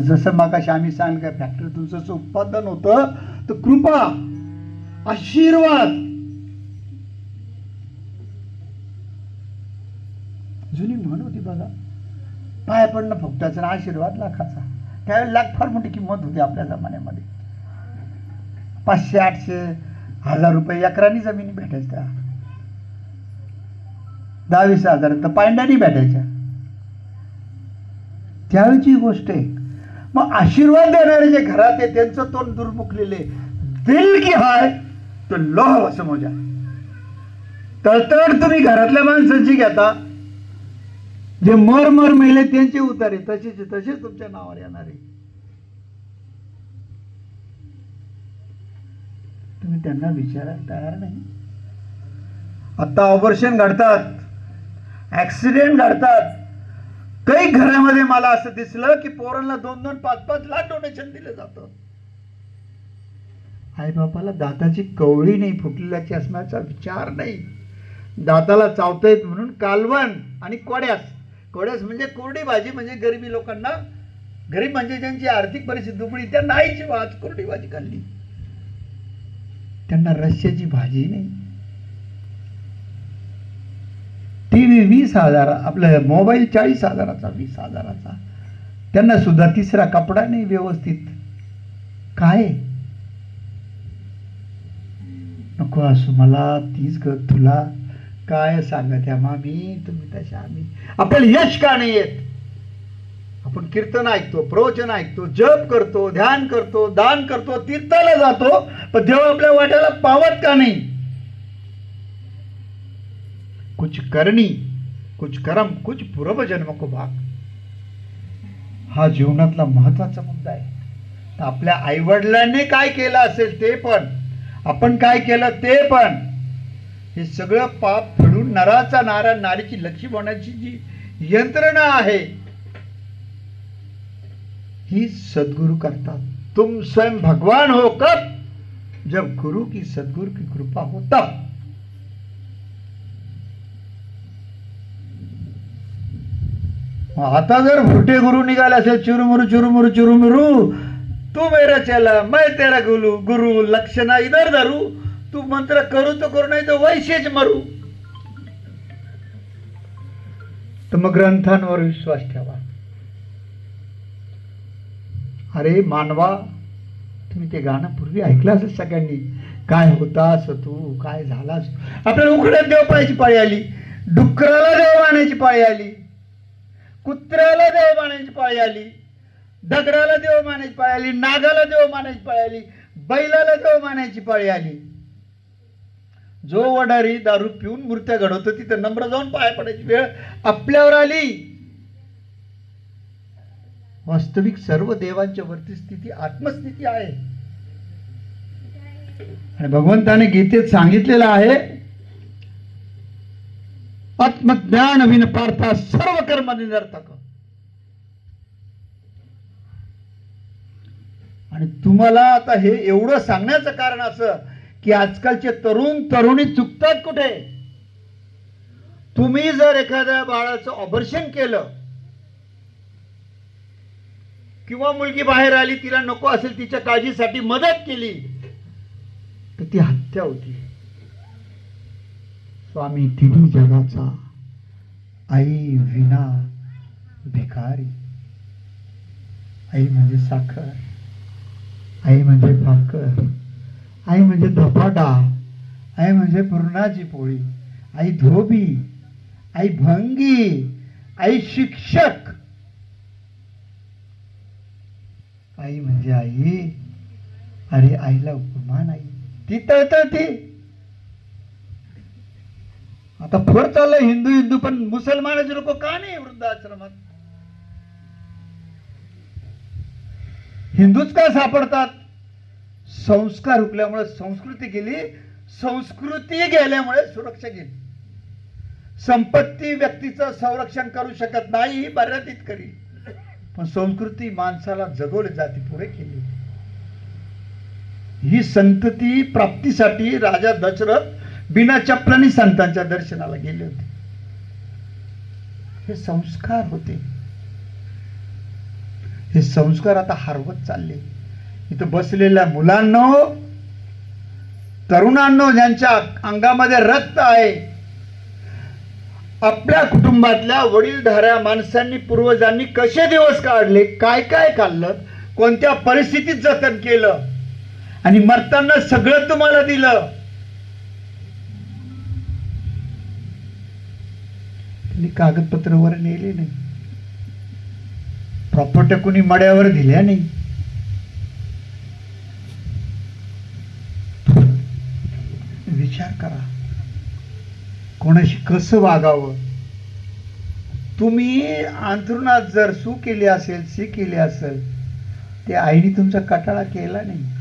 जसं मगाशी आम्ही सांगितलं फॅक्टरीतून जसं उत्पादन होतं तर कृपा, आशीर्वाद, जुनी म्हण होती बघा, पाय पडणं फुकटाचा आशीर्वाद लाखाचा. त्यावेळेस लाख फार मोठी किंमत होती आपल्या जमान्यामध्ये. 500, 800, 1000 रुपये एकरानी जमिनी भेटायच्या. 10-20 हजार तर पायंड्यानी भेटायच्या. त्यावेळची गोष्ट आहे. मग आशीर्वाद देणारे जे घरात आहे त्यांचं तोंड दुर्मुखलेले, दिल की हाय तो लोह समजा. तळतळ तुम्ही घरातल्या माणसांची घेता, जे मर मेले त्यांचे उतारे तसेच तुमच्या नावावर येणार आहे. तुम्ही त्यांना विचारायला तयार नाही. आता ऑपरेशन घडतात, ऍक्सिडेंट घडतात. काही घरामध्ये मला असं दिसलं की पोरांना 2-2, 5-5 लाख डोनेशन दिलं जातं. आई बापाला दाताची कवळी नाही, फुटलेल्याची असण्याचा विचार नाही. दाताला चावतायत म्हणून कालवण आणि कोड्यास म्हणजे कोरडी भाजी, म्हणजे गरिबी लोकांना, गरीब म्हणजे ज्यांची आर्थिक परिस्थिती दुबळी त्यांना आईची कोरडी भाजी खाल्ली. त्यांना रश्श्याची भाजी नाही. टीव्ही 20,000, आपलं मोबाईल 40,000चा, 20,000चा. त्यांना सुद्धा तिसरा कपडा नाही व्यवस्थित. काय नको असू मला, तीच ग तुला काय सांगत या मामी, तुम्ही तशा आम्ही. आपल्याला यश का नाही येत? आपण कीर्तन ऐकतो, प्रवचन ऐकतो, जप करतो, ध्यान करतो, दान करतो, तीर्थाला जातो, पण देव आपल्या वाट्याला पावत का नाही? कुछ करणी, कुछ करम, कुछ पूर्व जन्म को भाग. हा जीवनातला महत्वाचा मुद्दा आहे. तर आपल्या आईवडिलांनी काय केलं असेल ते पण, आपण काय केलं ते पण, हे सगळं पाप फेडून नराचा नारा, नारीची लक्ष्मी होण्याची जी यंत्रणा आहे ही सद्गुरु करतात. तुम स्वयं भगवान हो कब, जब गुरु की सद्गुरु की कृपा हो तब. आता जर भुटे गुरु निघाले असेल, चुरुमुरु चुरुमुरु चुरुमुरु, तू मेरा चेला मैं तेरा गुरु लक्षणा इधर धरू, तू मंत्र करू तो करू, नाही तर वैशेच मरू. तर मग ग्रंथांवर विश्वास ठेवा. अरे मानवा, तुम्ही ते गाणं पूर्वी ऐकलं असेल सगळ्यांनी, काय होतास तू, काय झालास. आपल्याला उघड्यात देव पाहायची पाळी आली, डुकराला देव मानायची पाळी आली, कुत्र्याला देव मानायची पाळी आली, दगडाला देव मानायची पाळी आली, नागाला देव मानायची पाळी आली, बैलाला देव मानायची पाळी आली. जो वडारी दारू पिऊन मूर्त्या घडवतो तिथं नम्र जाऊन पाया पडायची वेळ आपल्यावर आली. वास्तविक सर्व देवांच्या वरती स्थिती आत्मस्थिती आहे. आणि भगवंताने गीतेत सांगितलेलं आहे, आत्मज्ञान विन पार्था सर्व कर्म निरर्थक. आणि तुम्हाला आता हे एवढं सांगण्याचं कारण असं की आजकालचे तरुण तरुणी चुकतात कुठे. तुम्ही जर एखाद्या बाळाचं ऑपरेशन केलं किंवा मुलगी बाहेर आली, तिला नको असेल, तिच्या काळजीसाठी मदत केली, तर ती हत्या होती. स्वामी तिन्ही जगाचा आई विना भिकारी. आई म्हणजे साखर, आई म्हणजे भाकर, आई म्हणजे धपाटा, आई म्हणजे पुरणाची पोळी, आई धोबी, आई भंगी, आई शिक्षक. आई म्हणजे आई. अरे आईला उपमान आई, ती तळतळती. आता फर चाललंय हिंदू हिंदू, पण मुसलमानाचे लोक का नाही वृद्धाश्रमात? हिंदूच का सापडतात? संस्कार हुकल्यामुळे संस्कृती गेली, संस्कृती गेल्यामुळे सुरक्षा गेली. संपत्ती व्यक्तीचं संरक्षण करू शकत नाही, मर्यादित करी, पण संस्कृती माणसाला जगवली जाती पुढे केली. ही संतती प्राप्तीसाठी राजा दशरथ बिना चपलानी संतांच्या दर्शनाला गेले होते. हे संस्कार होते. हे संस्कार आता हरवत चालले. इथं बसलेल्या मुलांनो, तरुणांनो, ज्यांच्या अंगामध्ये रक्त आहे, आपल्या कुटुंबातल्या वडीलधाऱ्या माणसांनी, पूर्वजांनी कसे दिवस काढले, काय काय खाल्लं, कोणत्या परिस्थितीत जतन केलं, आणि मरताना सगळं तुम्हाला दिलं. त्यांनी कागदपत्र वर नेले नाही, प्रॉपर्ट्या कुणी मड्यावर दिल्या नाही. विचार करा, कोणाशी कसं वागावं. तुम्ही अंथरुणात जर सू केली असेल, सी केली असेल, ते आईने तुमचा कटाळा केला नाही.